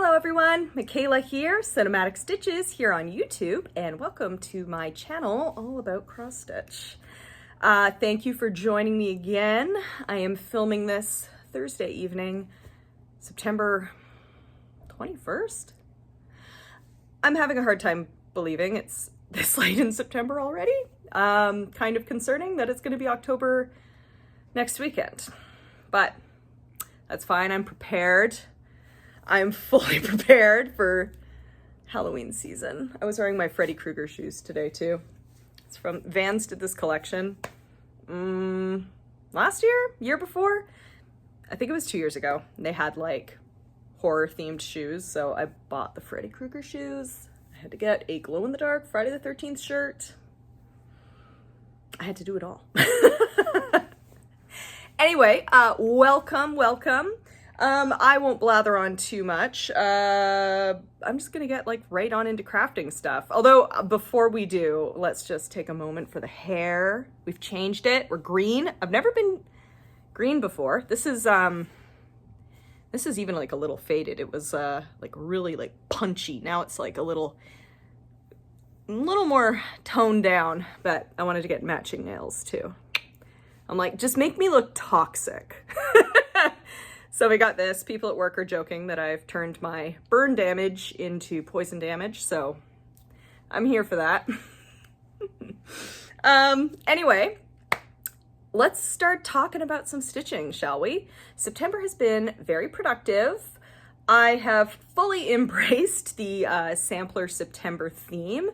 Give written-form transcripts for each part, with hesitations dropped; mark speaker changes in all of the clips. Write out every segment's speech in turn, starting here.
Speaker 1: Hello everyone, Michaela here, Cinematic Stitches here on YouTube, and welcome to my channel all about cross stitch. Thank you for joining me again. I am filming this Thursday evening, September 21st. I'm having a hard time believing it's this late in September already. Kind of concerning that it's going to be October next weekend, but that's fine. I'm prepared. I'm fully prepared for Halloween season. I was wearing my Freddy Krueger shoes today too. It's from Vans did this collection last year before. I think it was 2 years ago. They had like horror themed shoes, so I bought the Freddy Krueger shoes. I had to get a glow in the dark Friday the 13th shirt. I had to do it all. Anyway, welcome. I won't blather on too much. I'm just gonna get like right on into crafting stuff. Although before we do, let's just take a moment for the hair. We've changed it. We're green. I've never been green before. This is even like a little faded. It was like really like punchy. Now it's like a little more toned down, but I wanted to get matching nails too. I'm like, just make me look toxic. So we got this. People at work are joking that I've turned my burn damage into poison damage, so I'm here for that. Anyway, let's start talking about some stitching, shall we? September has been very productive. I have fully embraced the sampler September theme,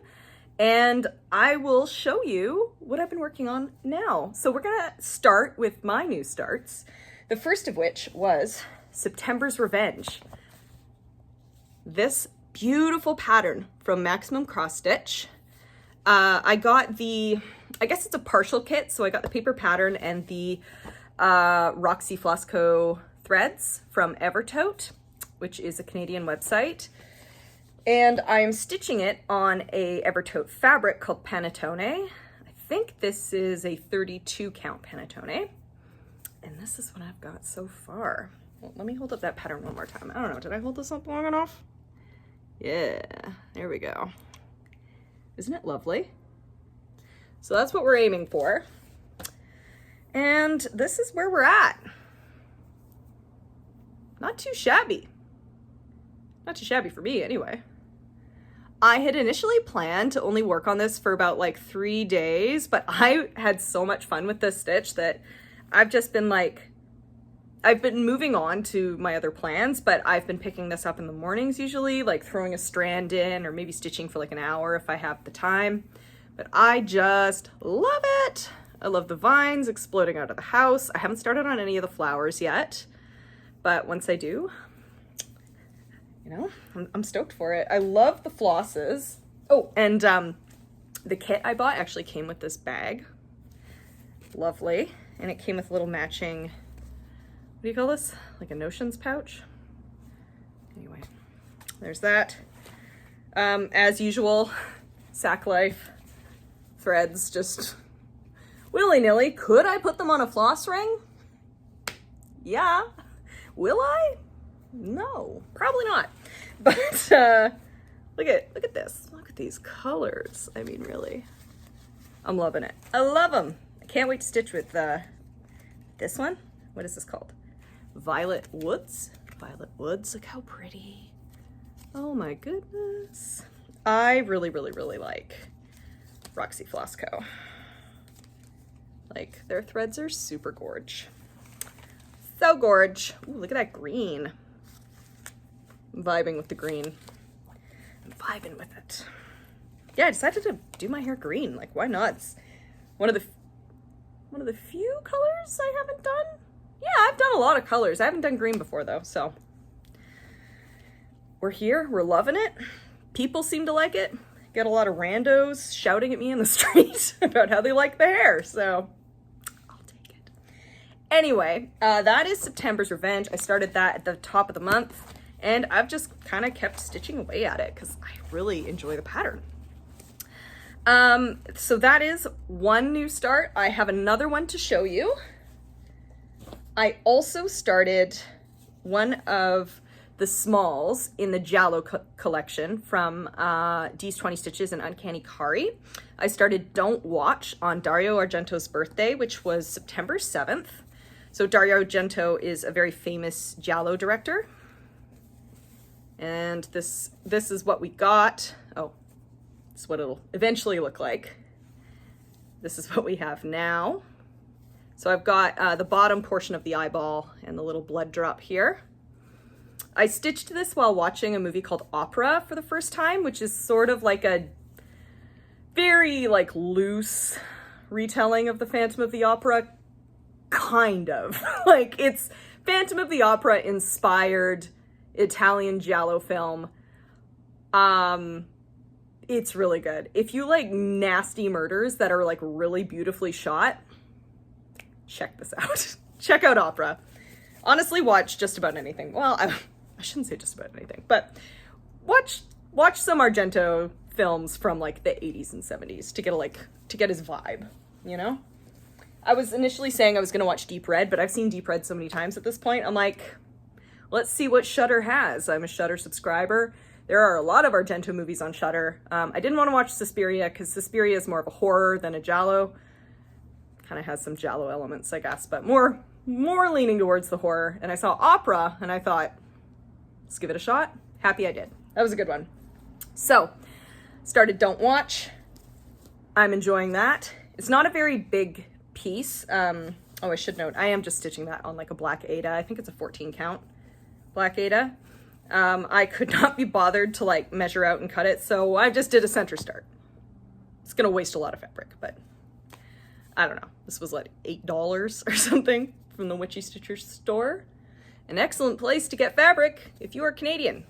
Speaker 1: and I will show you what I've been working on now. So we're gonna start with my new starts. The first of which was September's Revenge. This beautiful pattern from Maximum Cross Stitch. I got I guess it's a partial kit, so I got the paper pattern and the Roxy Flosco threads from Evertote, which is a Canadian website. And I'm stitching it on a Evertote fabric called Panettone. I think this is a 32 count Panettone. And this is what I've got so far. Well, let me hold up that pattern one more time. I don't know, did I hold this up long enough? Yeah, there we go. Isn't it lovely? So that's what we're aiming for. And this is where we're at. Not too shabby. Not too shabby for me anyway. I had initially planned to only work on this for about like 3 days, but I had so much fun with this stitch that I've just been like, I've been moving on to my other plans, but I've been picking this up in the mornings usually, like throwing a strand in or maybe stitching for like an hour if I have the time. But I just love it. I love the vines exploding out of the house. I haven't started on any of the flowers yet, but once I do, you know, I'm stoked for it. I love the flosses. Oh, and the kit I bought actually came with this bag. Lovely. And it came with a little matching, what do you call this? Like a notions pouch. Anyway, there's that. As usual, sack life threads, just willy-nilly. Could I put them on a floss ring? Yeah. Will I? No, probably not. But look at this. Look at these colors. I mean, really, I'm loving it. I love them. I can't wait to stitch with this one. What is this called? Violet Woods. Violet Woods. Look how pretty. Oh my goodness. I really like Roxy Flosco. Like, their threads are super gorge. So gorge. Ooh, look at that green. I'm vibing with the green. I'm vibing with it. Yeah, I decided to do my hair green. Like, why not? It's one of the few colors I haven't done. Yeah, I've done a lot of colors. I haven't done green before though, so. We're here, we're loving it. People seem to like it. Get a lot of randos shouting at me in the street about how they like the hair, so I'll take it. Anyway, that is September's Revenge. I started that at the top of the month, and I've just kind of kept stitching away at it because I really enjoy the pattern. So that is one new start. I have another one to show you. I also started one of the smalls in the Giallo collection from D's 20 Stitches and Uncanny Kari. I started Don't Watch on Dario Argento's birthday, which was September 7th. So Dario Argento is a very famous Giallo director. And this is what we got. Oh, this is what it'll eventually look like. This is what we have now. So I've got the bottom portion of the eyeball and the little blood drop here. I stitched this while watching a movie called Opera for the first time, which is sort of like a very like loose retelling of the Phantom of the Opera, kind of. Like, it's Phantom of the Opera inspired Italian Giallo film. It's really good. If you like nasty murders that are like really beautifully shot, check this out. Check out Opera. Honestly, watch just about anything. Well, I shouldn't say just about anything, but watch some Argento films from like the 80s and 70s to get his vibe, you know? I was initially saying I was going to watch Deep Red, but I've seen Deep Red so many times at this point. I'm like, let's see what Shudder has. I'm a Shudder subscriber. There are a lot of Argento movies on Shudder. I didn't want to watch Suspiria because Suspiria is more of a horror than a Giallo. Kind of has some Giallo elements, I guess, but more leaning towards the horror. And I saw Opera and I thought, let's give it a shot. Happy I did. That was a good one. So, started Don't Watch. I'm enjoying that. It's not a very big piece. Oh, I should note, I am just stitching that on like a black Aida. I think it's a 14 count black Aida. I could not be bothered to like measure out and cut it, so I just did a center start. It's gonna waste a lot of fabric, but I don't know. This was like $8 or something from the Witchy Stitcher store. An excellent place to get fabric if you are Canadian.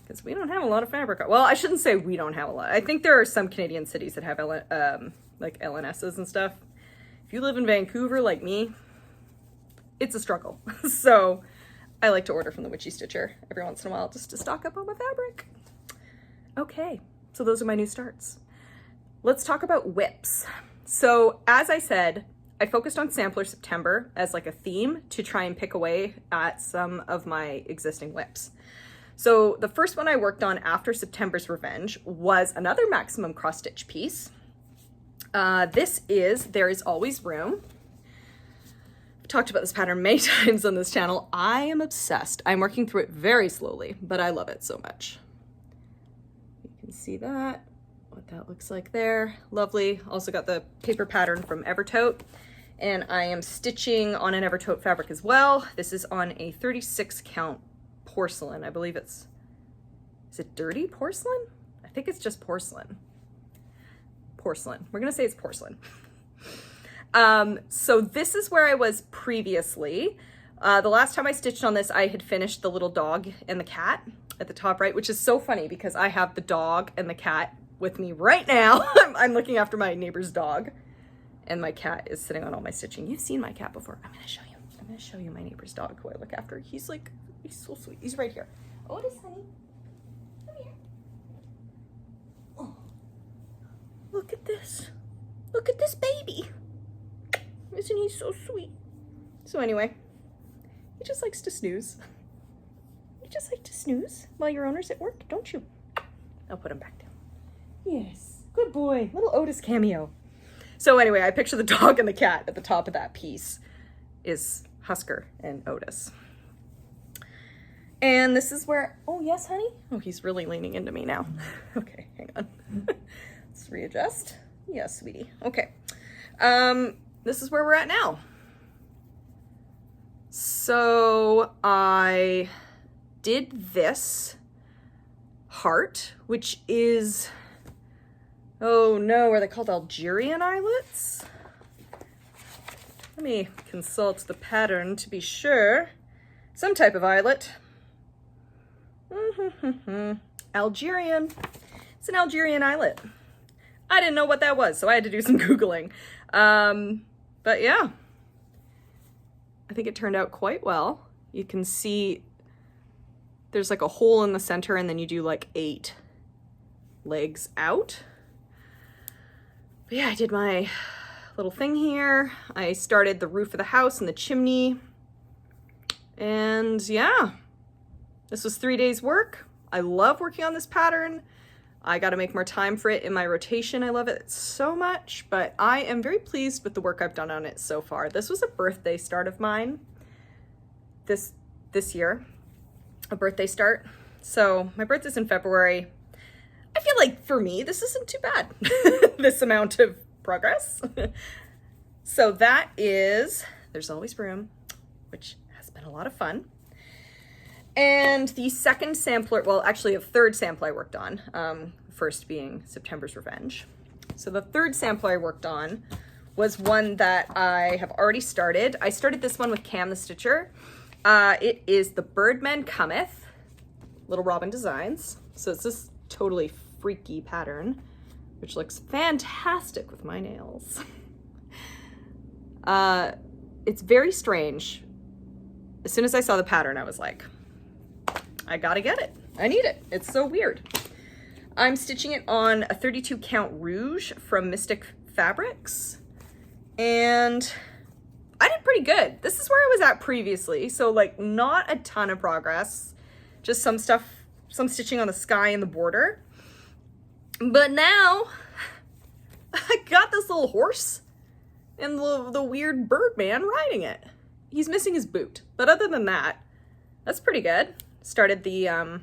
Speaker 1: Because we don't have a lot of fabric. Well, I shouldn't say we don't have a lot. I think there are some Canadian cities that have like LNSs and stuff. If you live in Vancouver like me, it's a struggle. So I like to order from the Witchy Stitcher every once in a while just to stock up on my fabric. Okay, so those are my new starts. Let's talk about whips. So as I said, I focused on Sampler September as like a theme to try and pick away at some of my existing whips. So the first one I worked on after September's Revenge was another maximum cross stitch piece. This is There Is Always Room. I've talked about this pattern many times on this channel. I am obsessed. I'm working through it very slowly, but I love it so much. You can see that, what that looks like there. Lovely. Also got the paper pattern from Evertote. And I am stitching on an Evertote fabric as well. This is on a 36 count porcelain. I believe is it dirty porcelain? I think it's just porcelain. Porcelain. We're gonna say it's porcelain. So this is where I was previously. The last time I stitched on this, I had finished the little dog and the cat at the top right, which is so funny because I have the dog and the cat with me right now. I'm looking after my neighbor's dog. And my cat is sitting on all my stitching. You've seen my cat before. I'm gonna show you. I'm gonna show you my neighbor's dog who I look after. He's so sweet. He's right here. Otis, honey. Come here. Oh, look at this. Look at this baby. Isn't he so sweet? So anyway, he just likes to snooze. You just like to snooze while your owner's at work, don't you? I'll put him back down. Yes, good boy. Little Otis cameo. So anyway, I picture the dog and the cat at the top of that piece is Husker and Otis. And this is where, oh yes, honey? Oh, he's really leaning into me now. Okay, hang on. Let's readjust. Yes, sweetie. Okay. This is where we're at now. So I did this heart, which is, oh no, are they called Algerian eyelets? Let me consult the pattern to be sure. Some type of eyelet. Algerian. It's an Algerian eyelet. I didn't know what that was, so I had to do some Googling. But yeah, I think it turned out quite well. You can see there's like a hole in the center and then you do like 8 legs out. But yeah, I did my little thing here. I started the roof of the house and the chimney. And yeah, This was 3 days work. I love working on this pattern. I got to make more time for it in my rotation. I love it so much, but I am very pleased with the work I've done on it so far. This was a birthday start of mine this year, a birthday start. So my birthday's in February. I feel like for me, this isn't too bad, this amount of progress. So that is There's Always Room, which has been a lot of fun. And the second sampler, well, actually a third sampler I worked on, first being September's Revenge. So the third sampler I worked on was one that I have already started. I started this one with Cam the Stitcher. It is the Birdmen Cometh, Little Robin Designs. So it's this totally freaky pattern, which looks fantastic with my nails. It's very strange. As soon as I saw the pattern, I was like, I gotta get it. I need it. It's so weird. I'm stitching it on a 32 count rouge from Mystic Fabrics. And I did pretty good. This is where I was at previously. So like not a ton of progress, just some stuff, some stitching on the sky and the border. But now I got this little horse and the weird Birdman riding it. He's missing his boot. But other than that, that's pretty good. Started the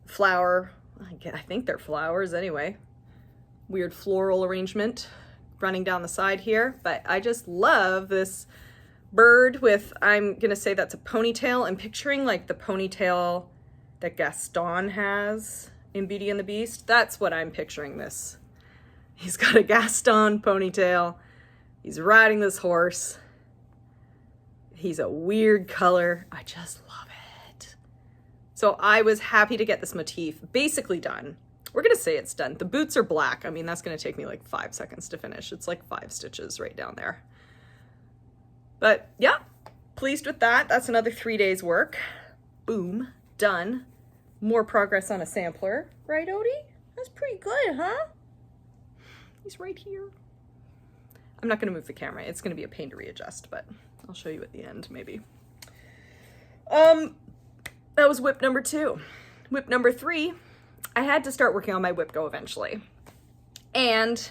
Speaker 1: flower, I think they're flowers anyway. Weird floral arrangement running down the side here. But I just love this bird with, I'm gonna say that's a ponytail. I'm picturing like the ponytail that Gaston has in Beauty and the Beast. That's what I'm picturing this. He's got a Gaston ponytail. He's riding this horse. He's a weird color. I just love it. So I was happy to get this motif basically done. We're gonna say it's done. The boots are black. I mean, that's gonna take me like 5 seconds to finish. It's like 5 stitches right down there. But yeah, pleased with that. That's another 3 days work. Boom, done. More progress on a sampler. Right, Odie? That's pretty good, huh? He's right here. I'm not gonna move the camera. It's gonna be a pain to readjust, but I'll show you at the end, maybe. That was whip number 2. Whip number 3, I had to start working on my whip go eventually. And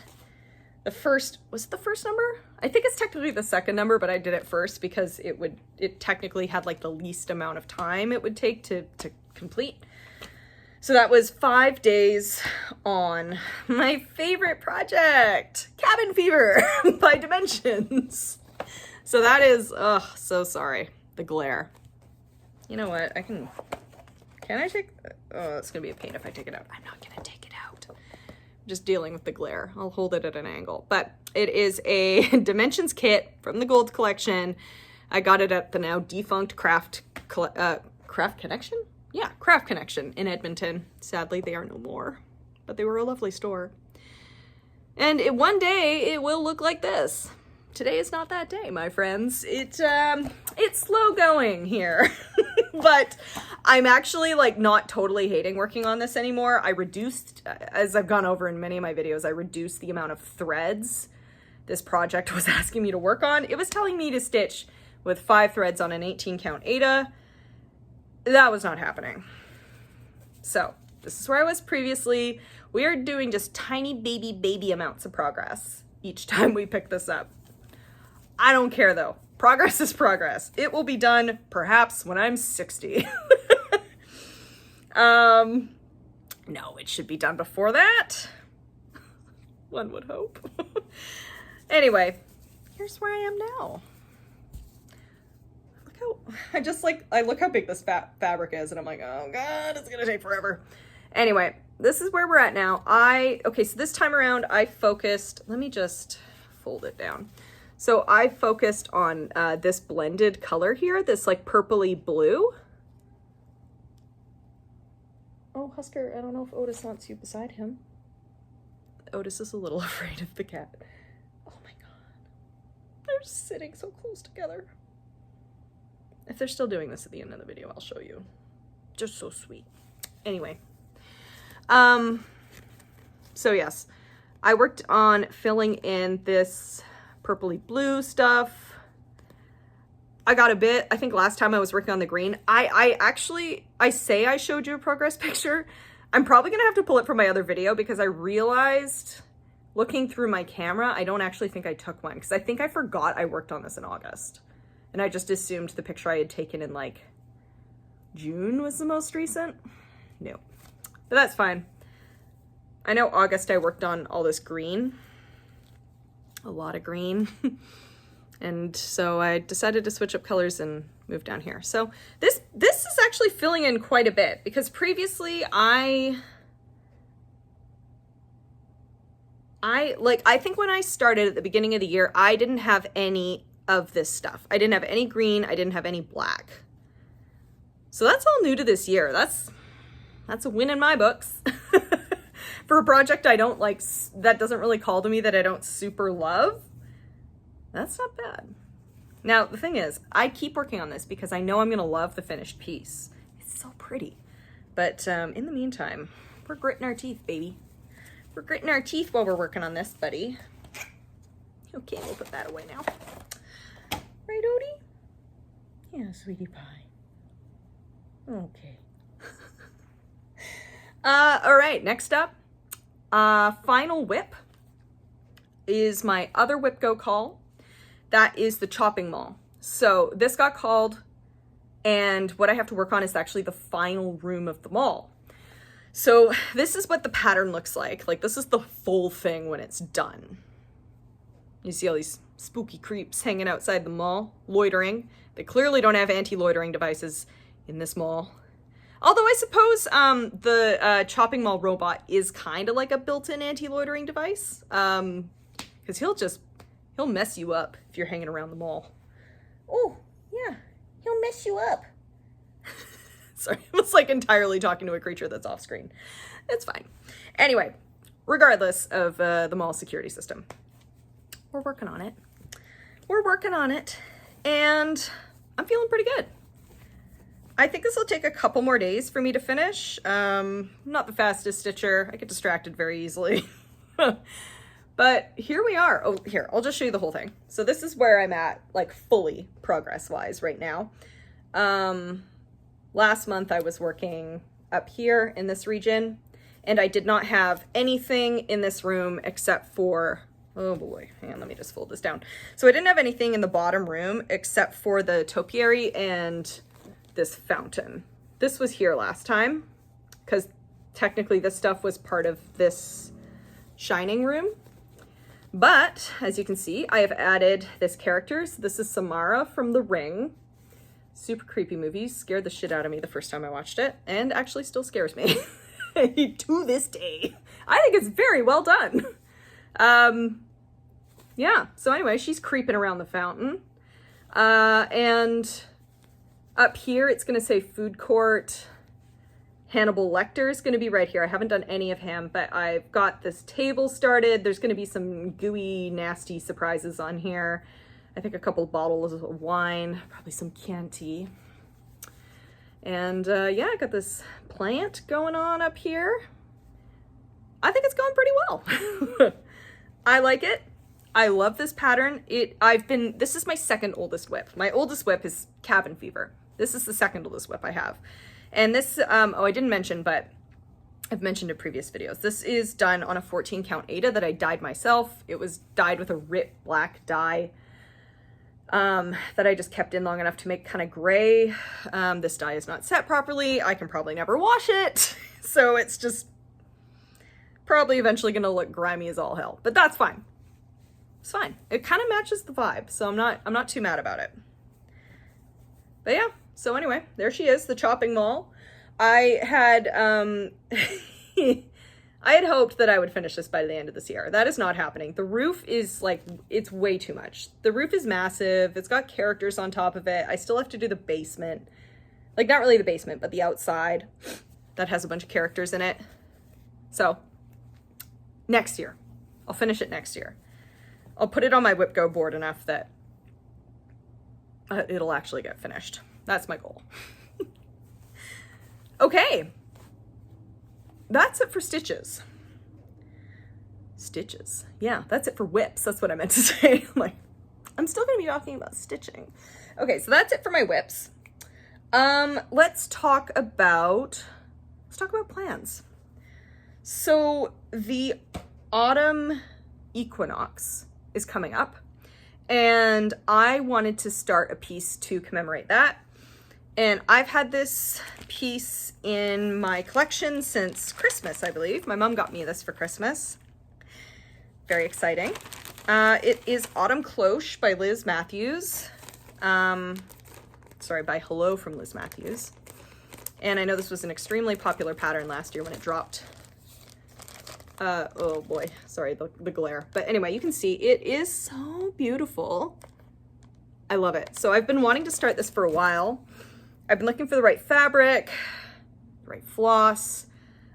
Speaker 1: the first, was it the first number? I think it's technically the second number, but I did it first because it technically had like the least amount of time it would take to complete. So that was 5 days on my favorite project, Cabin Fever by Dimensions. So that is, so sorry, the glare. You know what, can I take, oh, it's gonna be a pain if I take it out. I'm not gonna take it out. I'm just dealing with the glare. I'll hold it at an angle. But it is a Dimensions kit from the Gold Collection. I got it at the now defunct Craft Connection? Yeah, Craft Connection in Edmonton. Sadly, they are no more, but they were a lovely store. And one day it will look like this. Today is not that day, my friends. It's slow going here, but I'm actually like not totally hating working on this anymore. I reduced, as I've gone over in many of my videos, I reduced the amount of threads this project was asking me to work on. It was telling me to stitch with 5 threads on an 18 count Aida. That was not happening. So this is where I was previously. We are doing just tiny baby amounts of progress each time we pick this up. I don't care though. Progress is progress. It will be done perhaps when I'm 60. No, it should be done before that. One would hope. Anyway, here's where I am now. I look how big this fabric is and I'm like, oh God, it's gonna take forever. Anyway, this is where we're at now. Okay, so this time around I focused, let me just fold it down. So I focused on this blended color here, this like purpley blue. Oh, Husker, I don't know if Otis wants you beside him. Otis is a little afraid of the cat. Oh my God, they're sitting so close together. If they're still doing this at the end of the video, I'll show you. Just so sweet. Anyway. So yes, I worked on filling in this purpley blue stuff. I got a bit. I think last time I was working on the green, I say I showed you a progress picture. I'm probably gonna have to pull it from my other video because I realized looking through my camera, I don't actually think I took one because I think I forgot I worked on this in August. And I just assumed the picture I had taken in like June was the most recent. No, but that's fine. I know August I worked on all this green, a lot of green. And so I decided to switch up colors and move down here. So this is actually filling in quite a bit because previously I think when I started at the beginning of the year, I didn't have any of this stuff. I didn't have any green. I didn't have any black. So that's all new to this year. That's a win in my books. For a project I don't like, that doesn't really call to me, that I don't super love. That's not bad. Now, the thing is, I keep working on this because I know I'm going to love the finished piece. It's so pretty. But in the meantime, we're gritting our teeth, baby. We're gritting our teeth while we're working on this, buddy. Okay, we'll put that away now. Right, Odie? Yeah, sweetie pie. Okay. All right, next up, final whip is my other whip go call. That is the chopping mall. So this got called, and what I have to work on is actually the final room of the mall. So this is what the pattern looks like. Like, this is the full thing when it's done. You see all these spooky creeps hanging outside the mall, loitering. They clearly don't have anti-loitering devices in this mall. Although I suppose the chopping mall robot is kind of like a built-in anti-loitering device. Because he'll mess you up if you're hanging around the mall. Oh, yeah, he'll mess you up. Sorry, I was like entirely talking to a creature that's off screen. It's fine. Anyway, regardless of the mall security system, we're working on it. We're working on it, and I'm feeling pretty good. I think this will take a couple more days for me to finish. Not the fastest stitcher. I get distracted very easily. But here we are. Oh, here, I'll just show you the whole thing. So this is where I'm at, like, fully progress-wise right now. Last month I was working up here in this region, and I did not have anything in this room except for, oh boy, hang on, let me just fold this down. So I didn't have anything in the bottom room except for the topiary and this fountain. This was here last time, because technically this stuff was part of this shining room. But as you can see, I have added this character. So this is Samara from The Ring. Super creepy movie. Scared the shit out of me the first time I watched it, and actually still scares me to this day. I think it's very well done. Yeah, so anyway, she's creeping around the fountain. And up here, it's going to say food court. Hannibal Lecter is going to be right here. I haven't done any of him, but I've got this table started. There's going to be some gooey, nasty surprises on here. I think a couple bottles of wine, probably some Chianti. And yeah, I got this plant going on up here. I think it's going pretty well. I like it. I love this pattern. This is my second oldest whip. My oldest whip is Cabin Fever. This is the second oldest whip I have. And this, oh, I didn't mention, but I've mentioned in previous videos. This is done on a 14 count Ada that I dyed myself. It was dyed with a Rip black dye that I just kept in long enough to make kind of gray. This dye is not set properly. I can probably never wash it. So it's just probably eventually going to look grimy as all hell, but that's fine. It's fine. It kind of matches the vibe. So I'm not too mad about it. But yeah. So anyway, there she is, the chopping mall. I had hoped that I would finish this by the end of this year. That is not happening. The roof is like, it's way too much. The roof is massive. It's got characters on top of it. I still have to do the basement. Like, not really the basement, but the outside that has a bunch of characters in it. So next year, I'll finish it next year. I'll put it on my Whip Go board enough that it'll actually get finished. That's my goal. Okay. That's it for stitches. Stitches. Yeah, that's it for whips. That's what I meant to say. Like, I'm still going to be talking about stitching. Okay, so that's it for my whips. Let's talk about plans. So the autumn equinox is coming up, and I wanted to start a piece to commemorate that. And I've had this piece in my collection since Christmas, I believe. My mom got me this for Christmas. Very exciting. It is Autumn Cloche by Liz Matthews. Sorry, by Hello from Liz Matthews. And I know this was an extremely popular pattern last year when it dropped. Oh boy, sorry, the glare. But anyway, you can see it is so beautiful. I love it. So I've been wanting to start this for a while. I've been looking for the right fabric, the right floss.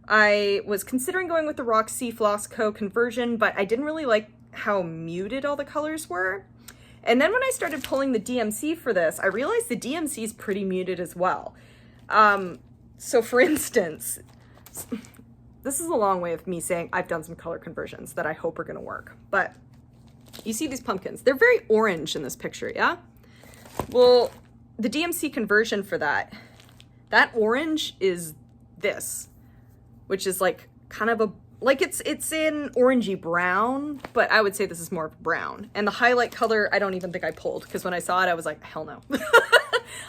Speaker 1: I was considering going with the Roxy Floss Co. conversion, but I didn't really like how muted all the colors were. And then when I started pulling the DMC for this, I realized the DMC is pretty muted as well. So for instance, this is a long way of me saying I've done some color conversions that I hope are gonna work. But you see these pumpkins, they're very orange in this picture, yeah? Well, the DMC conversion for that orange is this, which is like kind of a, like it's in orangey brown, but I would say this is more of brown. And the highlight color, I don't even think I pulled, because when I saw it, I was like, hell no.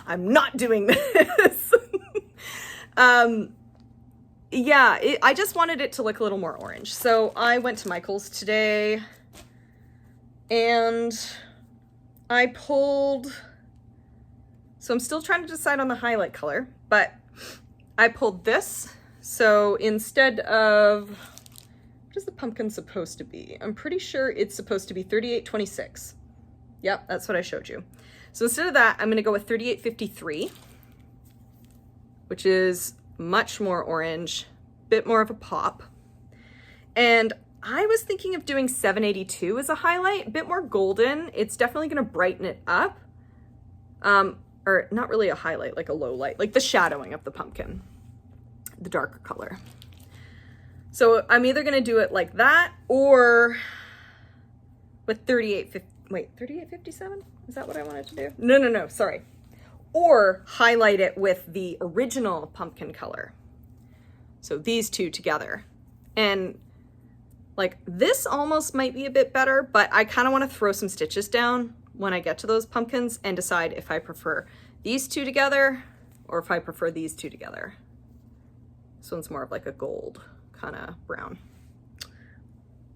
Speaker 1: I'm not doing this. Yeah, I just wanted it to look a little more orange. So I went to Michael's today and I pulled, so I'm still trying to decide on the highlight color, but I pulled this. So instead of, what is the pumpkin supposed to be? I'm pretty sure it's supposed to be 3826. Yep, that's what I showed you. So instead of that, I'm gonna go with 3853, which is much more orange, bit more of a pop. And I was thinking of doing 782 as a highlight, a bit more golden. It's definitely gonna brighten it up. Or not really a highlight, like a low light, like the shadowing of the pumpkin, the darker color. So I'm either gonna do it like that or with 3857? Is that what I wanted to do? No, sorry. Or highlight it with the original pumpkin color. So these two together. And like this almost might be a bit better, but I kind of want to throw some stitches down when I get to those pumpkins and decide if I prefer these two together or if I prefer these two together. This one's more of like a gold kind of brown.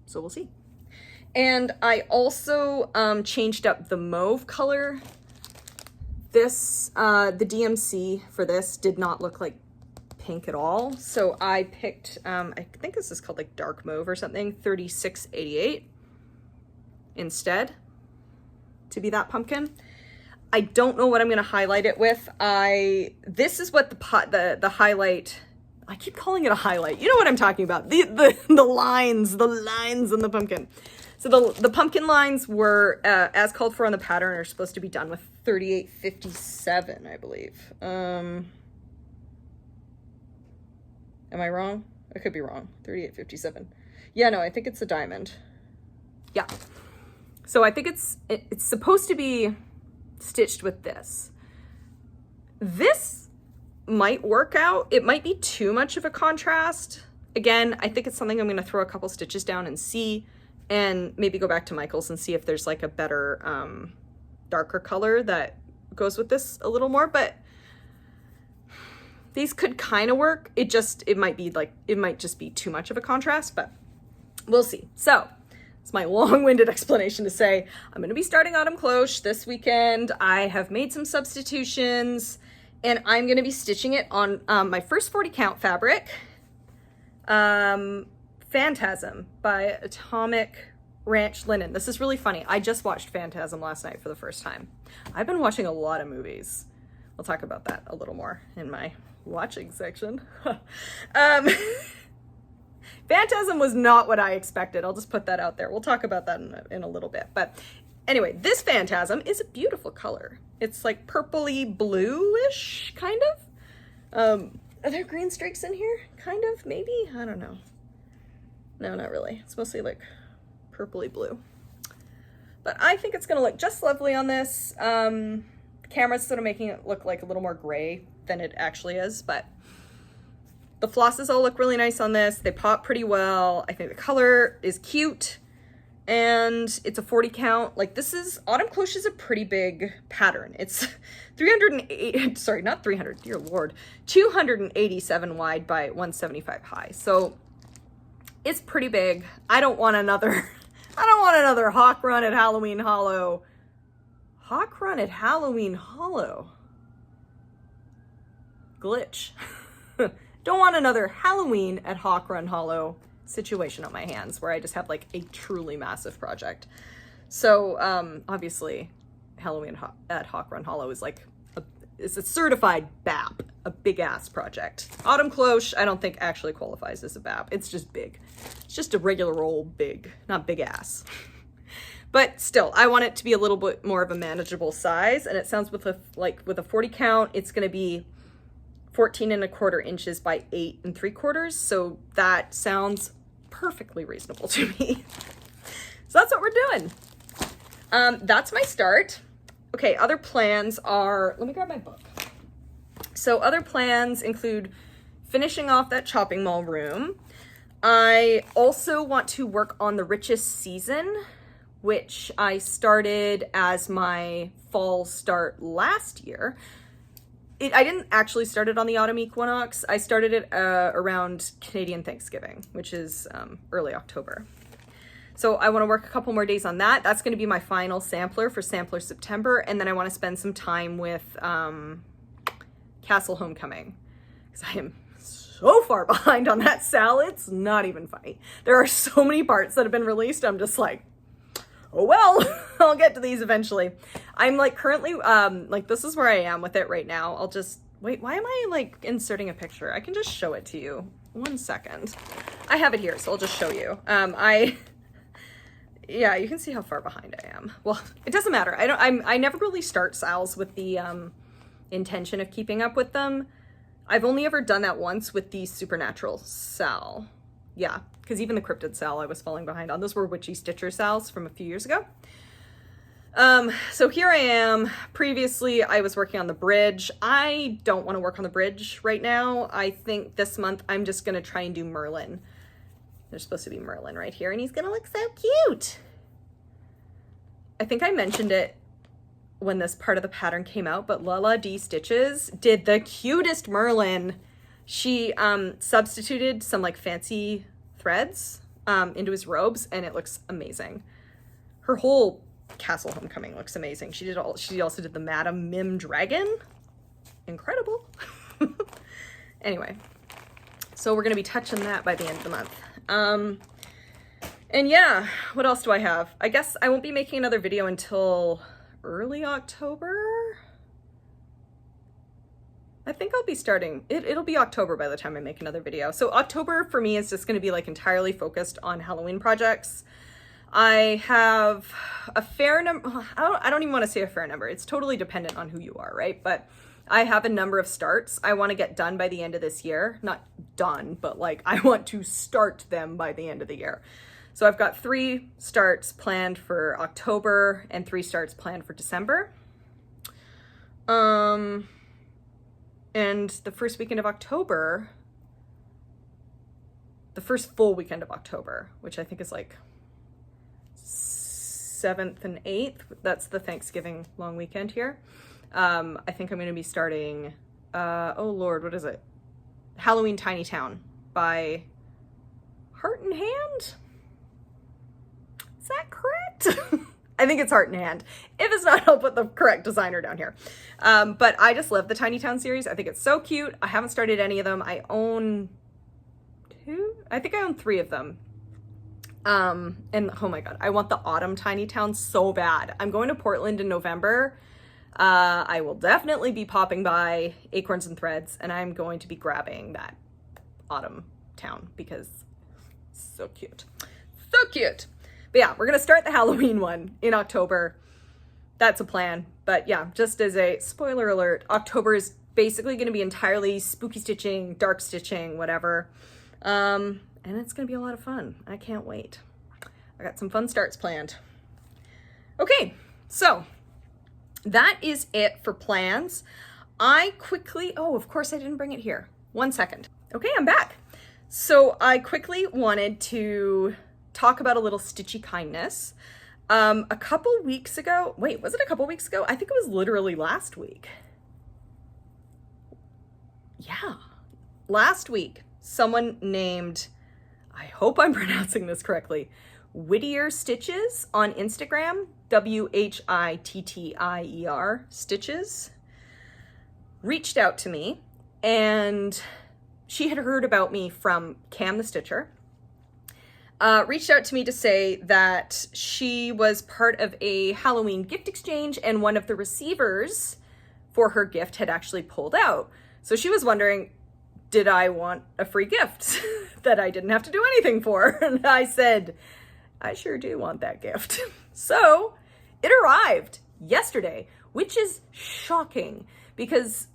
Speaker 1: So we'll see. And I also changed up the mauve color. This, the DMC for this did not look like pink at all. So I picked, I think this is called like dark mauve or something, 3688 instead to be that pumpkin. I don't know what I'm gonna highlight it with. This is what the highlight, I keep calling it a highlight. You know what I'm talking about. The lines in the pumpkin. So the pumpkin lines were, as called for on the pattern, are supposed to be done with 3857, I believe. Am I wrong? I could be wrong. 3857. Yeah, no, I think it's a diamond. Yeah. So I think it's supposed to be stitched with this. This might work out. It might be too much of a contrast. Again, I think it's something I'm going to throw a couple stitches down and see, and maybe go back to Michael's and see if there's like a better, darker color that goes with this a little more, but these could kind of work. It might just be too much of a contrast, but we'll see. So it's my long-winded explanation to say I'm going to be starting Autumn Cloche this weekend. I have made some substitutions and I'm going to be stitching it on my first 40 count fabric, Phantasm by Atomic Ranch Linen. This is really funny. I just watched Phantasm last night for the first time. I've been watching a lot of movies. We'll talk about that a little more in my watching section. Phantasm was not what I expected. I'll just put that out there. We'll talk about that in a little bit. But anyway, this Phantasm is a beautiful color. It's like purpley bluish, kind of. Are there green streaks in here? Kind of, maybe? I don't know. No, not really. It's mostly like purpley blue. But I think it's gonna look just lovely on this. The camera's sort of making it look like a little more gray than it actually is, but the flosses all look really nice on this. They pop pretty well. I think the color is cute, and it's a 40 count. Like, this is, Autumn Cloche is a pretty big pattern. It's 308, sorry, not 300, dear Lord, 287 wide by 175 high. So it's pretty big. I don't want another Hawk Run at Halloween Hollow. Hawk Run at Halloween Hollow. Glitch. Don't want another Halloween at Hawk Run Hollow situation on my hands where I just have like a truly massive project. So obviously Halloween at Hawk Run Hollow is like it's a certified BAP, a big ass project. Autumn Cloche I don't think actually qualifies as a BAP. It's just big. It's just a regular old big, not big ass. But still, I want it to be a little bit more of a manageable size, and it sounds with a 40 count, it's going to be 14¼ inches by 8 3/4. So that sounds perfectly reasonable to me. So that's what we're doing. That's my start. Okay, other plans are, let me grab my book. So other plans include finishing off that chopping mall room. I also want to work on the Richest Season, which I started as my fall start last year. I didn't actually start it on the autumn equinox. I started it around Canadian Thanksgiving, which is early October. So I want to work a couple more days on that. That's going to be my final sampler for Sampler September. And then I want to spend some time with Castle Homecoming, because I am so far behind on that sal. It's not even funny. There are so many parts that have been released. I'm just like, oh well, I'll get to these eventually. I'm like currently, like this is where I am with it right now. I'll just, wait, why am I like inserting a picture? I can just show it to you. 1 second. I have it here, so I'll just show you. Yeah, you can see how far behind I am. Well, it doesn't matter. I never really start sals with the intention of keeping up with them. I've only ever done that once with the Supernatural sal. Yeah, because even the Cryptid sal I was falling behind on. Those were Witchy Stitcher sals from a few years ago. So here I am. Previously, I was working on the bridge. I don't want to work on the bridge right now. I think this month I'm just going to try and do Merlin. There's supposed to be Merlin right here, and he's going to look so cute. I think I mentioned it when this part of the pattern came out, but Lala D Stitches did the cutest Merlin. She substituted some like fancy threads into his robes, and it looks amazing. Her whole Castle Homecoming looks amazing. She also did the Madame Mim Dragon. Incredible. Anyway, so we're gonna be touching that by the end of the month. And yeah, what else do I have? I guess I won't be making another video until early October. I think I'll be starting, it'll be October by the time I make another video. So October for me is just going to be like entirely focused on Halloween projects. I have a fair number, I don't even want to say a fair number. It's totally dependent on who you are, right? But I have a number of starts I want to get done by the end of this year. Not done, but like I want to start them by the end of the year. So I've got 3 starts planned for October and 3 starts planned for December. And the first weekend of October, the first full weekend of October, which I think is like 7th and 8th, that's the Thanksgiving long weekend here. I think I'm going to be starting, oh Lord, what is it? Halloween Tiny Town by Heart and Hand? Is that correct? I think it's Heart and Hand. If it's not, I'll put the correct designer down here. But I just love the Tiny Town series. I think it's so cute. I haven't started any of them. I own 2? I think I own 3 of them. And oh my God, I want the Autumn Tiny Town so bad. I'm going to Portland in November. I will definitely be popping by Acorns and Threads, and I'm going to be grabbing that Autumn Town because it's so cute. So cute. But yeah, we're going to start the Halloween one in October. That's a plan. But yeah, just as a spoiler alert, October is basically going to be entirely spooky stitching, dark stitching, whatever. And it's going to be a lot of fun. I can't wait. I got some fun starts planned. Okay, so that is it for plans. I quickly, oh, of course I didn't bring it here. 1 second. Okay, I'm back. So I quickly wanted to talk about a little Stitchy kindness. A couple weeks ago, wait, was it a couple weeks ago? I think it was literally last week. Yeah, last week, someone named, I hope I'm pronouncing this correctly, Whittier Stitches on Instagram, Whittier Stitches, reached out to me, and she had heard about me from Cam the Stitcher, reached out to me to say that she was part of a Halloween gift exchange and one of the receivers for her gift had actually pulled out. So she was wondering, did I want a free gift that I didn't have to do anything for? And I said, I sure do want that gift. So it arrived yesterday, which is shocking because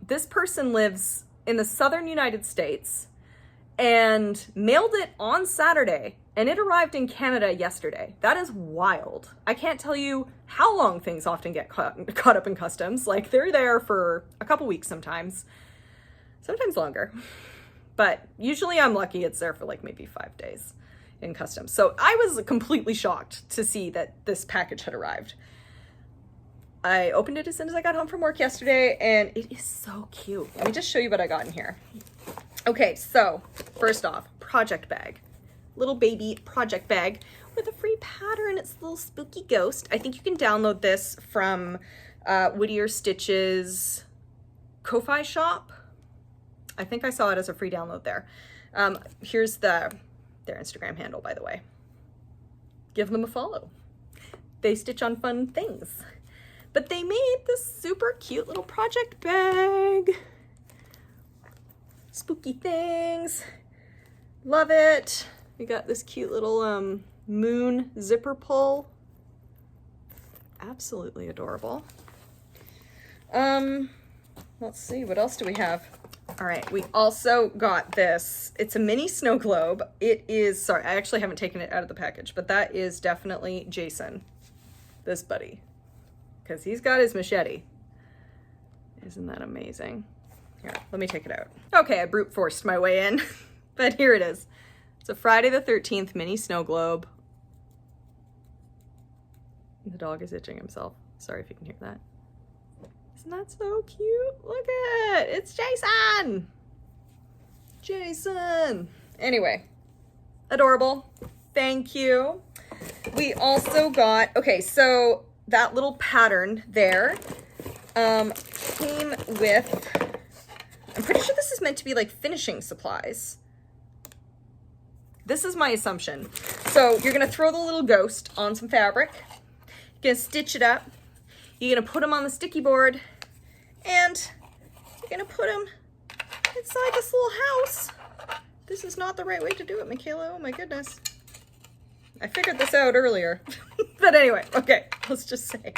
Speaker 1: this person lives in the southern United States and mailed it on Saturday, and it arrived in Canada yesterday. That is wild. I can't tell you how long things often get caught up in customs. Like, they're there for a couple weeks sometimes longer. But usually I'm lucky it's there for like maybe 5 days in customs. So I was completely shocked to see that this package had arrived. I opened it as soon as I got home from work yesterday, and it is so cute. Let me just show you what I got in here. Okay, so first off, project bag. Little baby project bag with a free pattern. It's a little spooky ghost. I think you can download this from Whittier Stitches Ko-Fi shop. I think I saw it as a free download there. Here's their Instagram handle, by the way. Give them a follow. They stitch on fun things. But they made this super cute little project bag. Spooky things. Love it. We got this cute little moon zipper pull. Absolutely adorable. Let's see, what else do we have? All right, we also got this. It's a mini snow globe. It is, sorry, I actually haven't taken it out of the package, but that is definitely Jason, this buddy, because he's got his machete. Isn't that amazing? Here, let me take it out. Okay, I brute forced my way in, but here it is. It's a Friday the 13th mini snow globe. The dog is itching himself. Sorry if you can hear that. Isn't that so cute? Look at it. It's Jason. Jason. Anyway, adorable. Thank you. We also got, okay, so that little pattern there came with, I'm pretty sure this is meant to be like finishing supplies. This is my assumption. So you're gonna throw the little ghost on some fabric. You're gonna stitch it up. You're gonna put him on the sticky board, and you're gonna put him inside this little house. This is not the right way to do it, Michaela. Oh my goodness. I figured this out earlier. But anyway, okay, let's just say.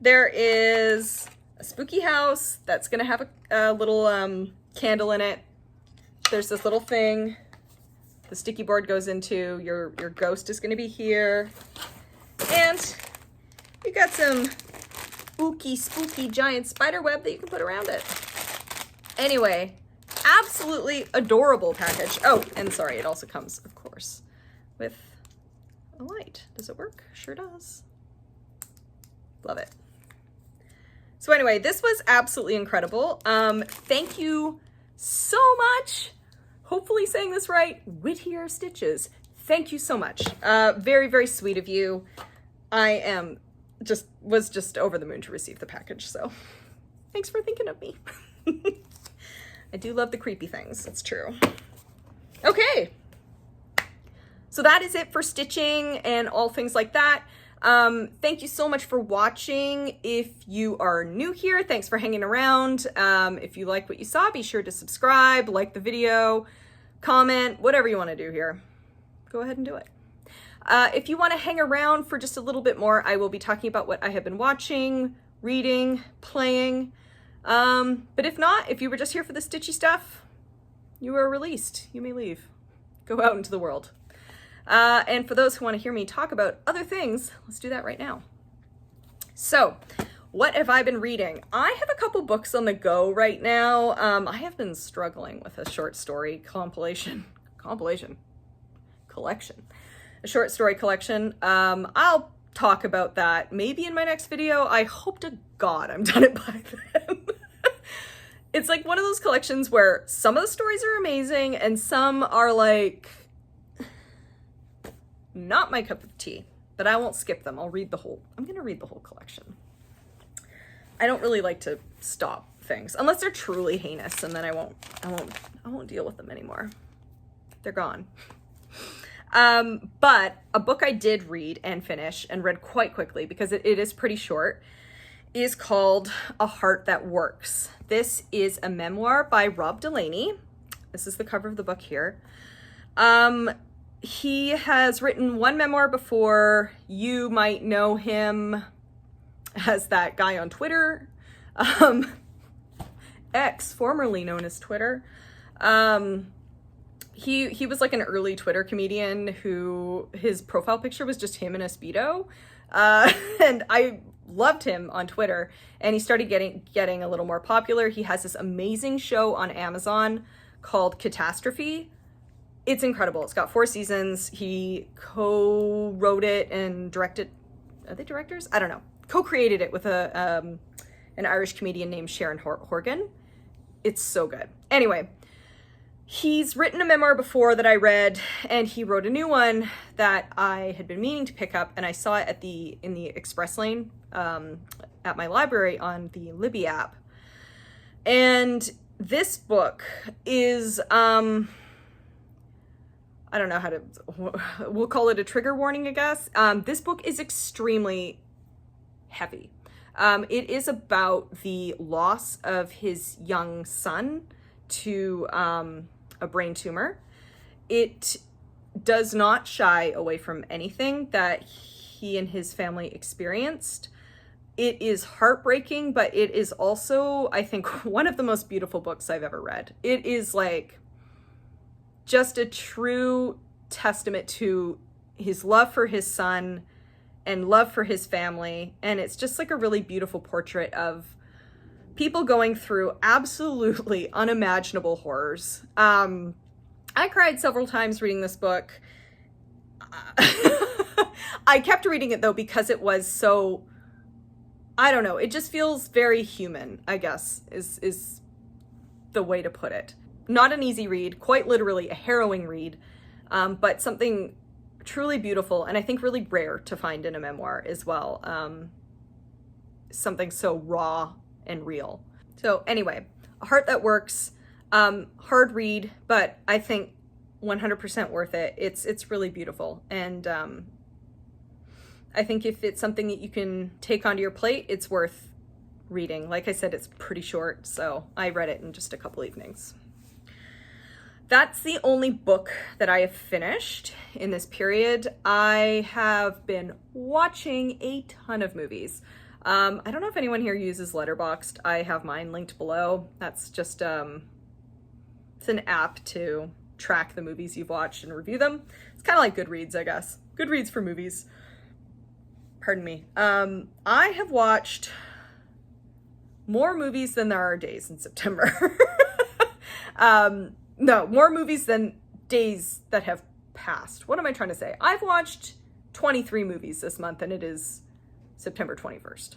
Speaker 1: There is a spooky house that's gonna have a little candle in it. There's this little thing the sticky board goes into. Your ghost is gonna be here. And you got some spooky giant spider web that you can put around it. Anyway, absolutely adorable package. Oh, and sorry, it also comes, of course, with a light. Does it work? Sure does. Love it. So anyway, this was absolutely incredible. Thank you so much. Hopefully saying this right, Whittier Stitches. Thank you so much. Very, very sweet of you. I was just over the moon to receive the package, so thanks for thinking of me. I do love the creepy things, it's true. Okay, so that is it for stitching and all things like that. Thank you so much for watching. If you are new here, thanks for hanging around. If you like what you saw, be sure to subscribe, like the video, comment, whatever you want to do here. Go ahead and do it. If you want to hang around for just a little bit more, I will be talking about what I have been watching, reading, playing. But if not, if you were just here for the stitchy stuff, you are released. You may leave. Go out into the world. And for those who want to hear me talk about other things, let's do that right now. So, what have I been reading? I have a couple books on the go right now. I have been struggling with a short story collection. A short story collection. I'll talk about that maybe in my next video. I hope to God I'm done it by then. It's like one of those collections where some of the stories are amazing and some are like not my cup of tea, but I won't skip them. I'm gonna read the whole collection. I don't really like to stop things unless they're truly heinous, and then I won't deal with them anymore. They're gone. But a book I did read and finish and read quite quickly because it is pretty short is called A Heart That Works. This is a memoir by Rob Delaney. This is the cover of the book here. He has written one memoir before. You might know him as that guy on Twitter. X, formerly known as Twitter. He was like an early Twitter comedian who his profile picture was just him in a Speedo. And I loved him on Twitter, and he started getting a little more popular. He has this amazing show on Amazon called Catastrophe. It's incredible. It's got 4 seasons. He co-wrote it and directed. Are they directors? I don't know. Co-created it with an Irish comedian named Sharon Horgan. It's so good. Anyway, he's written a memoir before that I read, and he wrote a new one that I had been meaning to pick up, and I saw it in the Express Lane at my library on the Libby app. And this book is I don't know how to, we'll call it a trigger warning, I guess. This book is extremely heavy. It is about the loss of his young son to a brain tumor. It does not shy away from anything that he and his family experienced. It is heartbreaking, but it is also, I think, one of the most beautiful books I've ever read. It is like just a true testament to his love for his son and love for his family. And it's just like a really beautiful portrait of people going through absolutely unimaginable horrors. I cried several times reading this book. I kept reading it though because it was so, I don't know, it just feels very human, I guess, is the way to put it. Not an easy read, quite literally a harrowing read, but something truly beautiful and I think really rare to find in a memoir as well. Something so raw and real. So anyway, A Heart That Works, hard read, but I think 100% worth it. It's really beautiful. And I think if it's something that you can take onto your plate, it's worth reading. Like I said, it's pretty short, so I read it in just a couple evenings. That's the only book that I have finished in this period. I have been watching a ton of movies. I don't know if anyone here uses Letterboxd. I have mine linked below. That's just, it's an app to track the movies you've watched and review them. It's kind of like Goodreads, I guess. Goodreads for movies. Pardon me. I have watched more movies than there are days in September. No, more movies than days that have passed. What am I trying to say? I've watched 23 movies this month, and it is September 21st.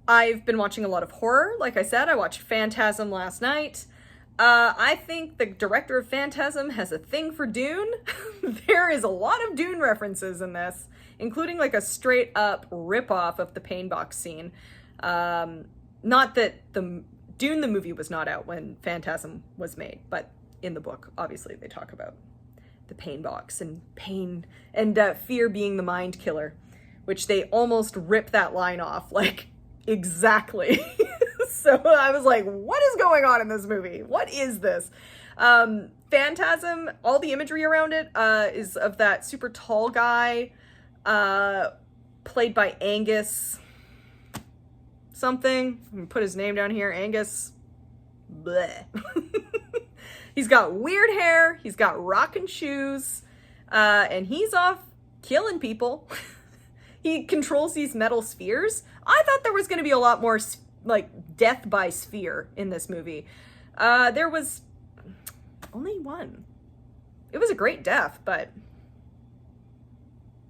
Speaker 1: I've been watching a lot of horror. Like I said, I watched Phantasm last night. I think the director of Phantasm has a thing for Dune. There is a lot of Dune references in this, including like a straight up ripoff of the pain box scene. Not that Dune the movie was not out when Phantasm was made, but in the book, obviously, they talk about the pain box and pain and fear being the mind killer, which they almost rip that line off, like, exactly. So I was like, what is going on in this movie? What is this? Phantasm, all the imagery around it is of that super tall guy played by Angus something. I'm gonna put his name down here. Angus bleh. He's got weird hair, he's got rockin' shoes, and he's off killing people. He controls these metal spheres. I thought there was going to be a lot more, like, death by sphere in this movie. There was only one. It was a great death, but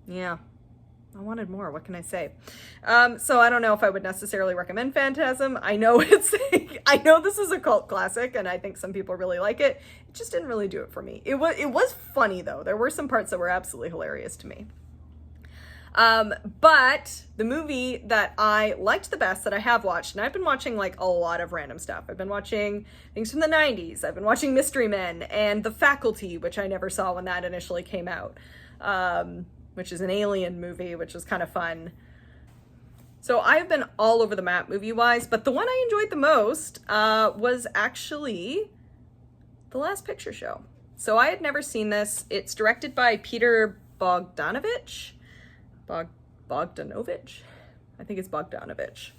Speaker 1: yeah, I wanted more. What can I say? So I don't know if I would necessarily recommend Phantasm. I know I know this is a cult classic, and I think some people really like it. It just didn't really do it for me. It was funny though. There were some parts that were absolutely hilarious to me. But the movie that I liked the best that I have watched, and I've been watching like a lot of random stuff. I've been watching things from the 90s. I've been watching Mystery Men and The Faculty, which I never saw when that initially came out, which is an alien movie, which was kind of fun. So I've been all over the map movie-wise, but the one I enjoyed the most was actually The Last Picture Show. So I had never seen this. It's directed by Peter Bogdanovich. Bogdanovich? I think it's Bogdanovich.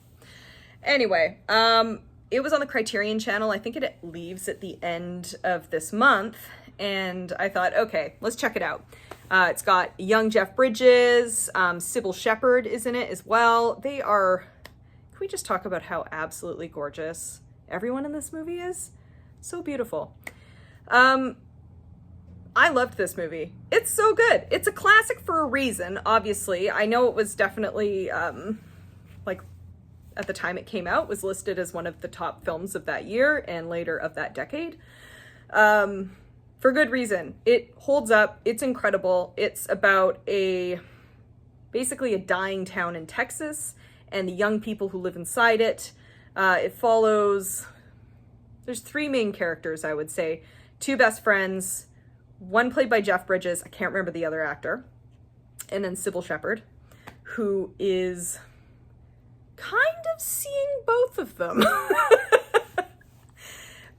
Speaker 1: Anyway, it was on the Criterion Channel. I think it leaves at the end of this month, and I thought, okay, let's check it out. It's got young Jeff Bridges, Sybil Shepherd is in it as well. They are, can we just talk about how absolutely gorgeous everyone in this movie is? So beautiful. I loved this movie. It's so good. It's a classic for a reason, obviously. I know it was definitely, like, at the time it came out, was listed as one of the top films of that year and later of that decade. For good reason. It holds up. It's incredible. It's about basically a dying town in Texas and the young people who live inside it. It follows, there's three main characters, I would say. Two best friends, one played by Jeff Bridges, I can't remember the other actor, and then Sybil Shepherd, who is kind of seeing both of them.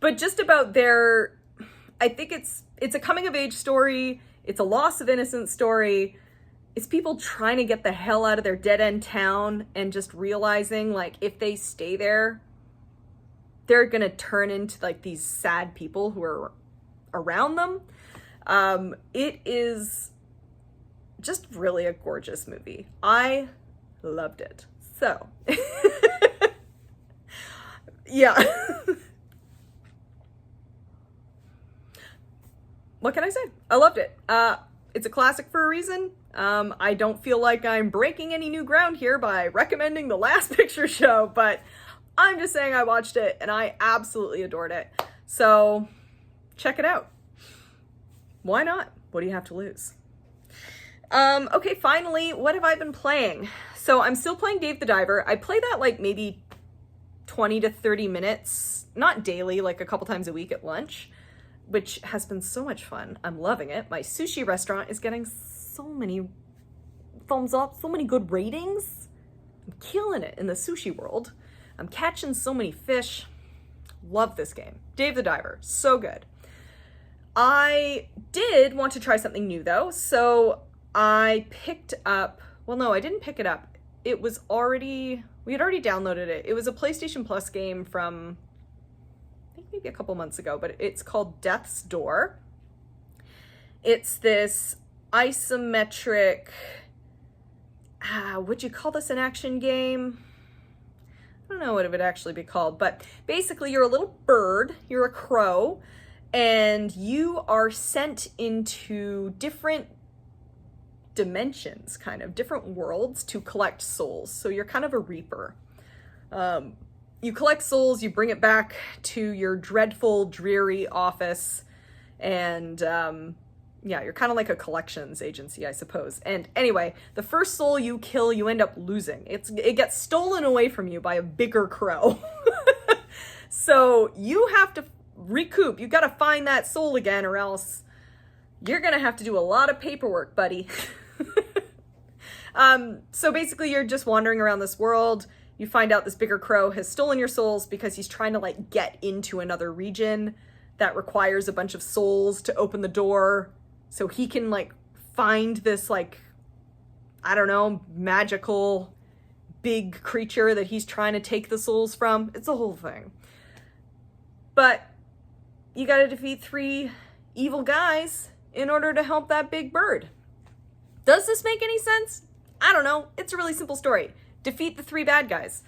Speaker 1: But just about their, I think it's a coming of age story, it's a loss of innocence story, it's people trying to get the hell out of their dead end town and just realizing, like, if they stay there, they're gonna turn into like these sad people who are around them. It is just really a gorgeous movie. I loved it. So, yeah. What can I say? I loved it. It's a classic for a reason. I don't feel like I'm breaking any new ground here by recommending The Last Picture Show, but I'm just saying I watched it and I absolutely adored it. So, check it out. Why not? What do you have to lose? Okay, finally, what have I been playing? So I'm still playing Dave the Diver. I play that like maybe 20 to 30 minutes, not daily, like a couple times a week at lunch, which has been so much fun. I'm loving it. My sushi restaurant is getting so many thumbs up, so many good ratings. I'm killing it in the sushi world. I'm catching so many fish. Love this game. Dave the Diver, so good. I did want to try something new though, so I picked up, well no, I didn't pick it up. It was already, we had already downloaded it. It was a PlayStation Plus game from, I think maybe a couple months ago, but it's called Death's Door. It's this isometric, would you call this an action game? I don't know what it would actually be called, but basically you're a little bird, you're a crow, and you are sent into different dimensions, kind of different worlds to collect souls. So you're kind of a reaper. You collect souls, you bring it back to your dreadful, dreary office, and yeah, you're kind of like a collections agency, I suppose. And anyway, the first soul you kill, you end up losing. It gets stolen away from you by a bigger crow. So you have to recoup. You got to find that soul again, or else you're gonna have to do a lot of paperwork, buddy. So basically you're just wandering around this world. You find out this bigger crow has stolen your souls because he's trying to like get into another region that requires a bunch of souls to open the door so he can like find this like, I don't know, magical big creature that he's trying to take the souls from. It's a whole thing. But you gotta defeat 3 evil guys in order to help that big bird. Does this make any sense? I don't know. It's a really simple story. Defeat the 3 bad guys.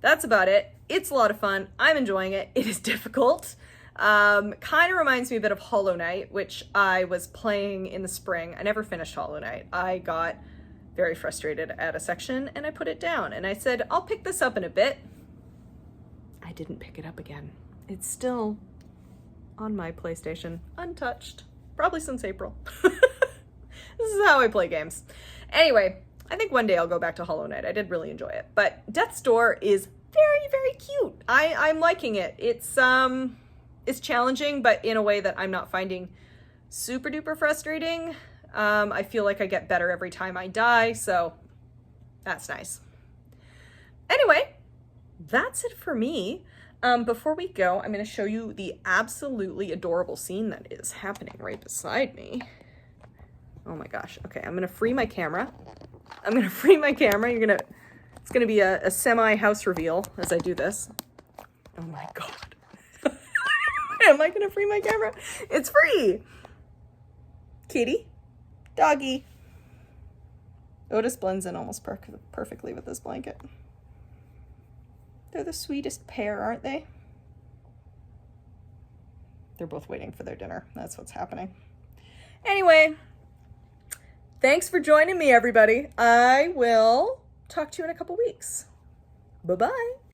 Speaker 1: That's about it. It's a lot of fun. I'm enjoying it. It is difficult. Kind of reminds me a bit of Hollow Knight, which I was playing in the spring. I never finished Hollow Knight. I got very frustrated at a section and I put it down and I said, I'll pick this up in a bit. I didn't pick it up again. It's still on my PlayStation, untouched, probably since April. This is how I play games. Anyway, I think one day I'll go back to Hollow Knight. I did really enjoy it, but Death's Door is very, very cute. I'm liking it. It's challenging, but in a way that I'm not finding super duper frustrating. I feel like I get better every time I die, so that's nice. Anyway, that's it for me. Before we go, I'm going to show you the absolutely adorable scene that is happening right beside me. Oh my gosh. Okay, I'm going to free my camera. It's going to be a semi-house reveal as I do this. Oh my God. Am I going to free my camera? It's free. Kitty. Doggy. Otis blends in almost perfectly with this blanket. They're the sweetest pair, aren't they? They're both waiting for their dinner. That's what's happening. Anyway, thanks for joining me, everybody. I will talk to you in a couple weeks. Bye-bye.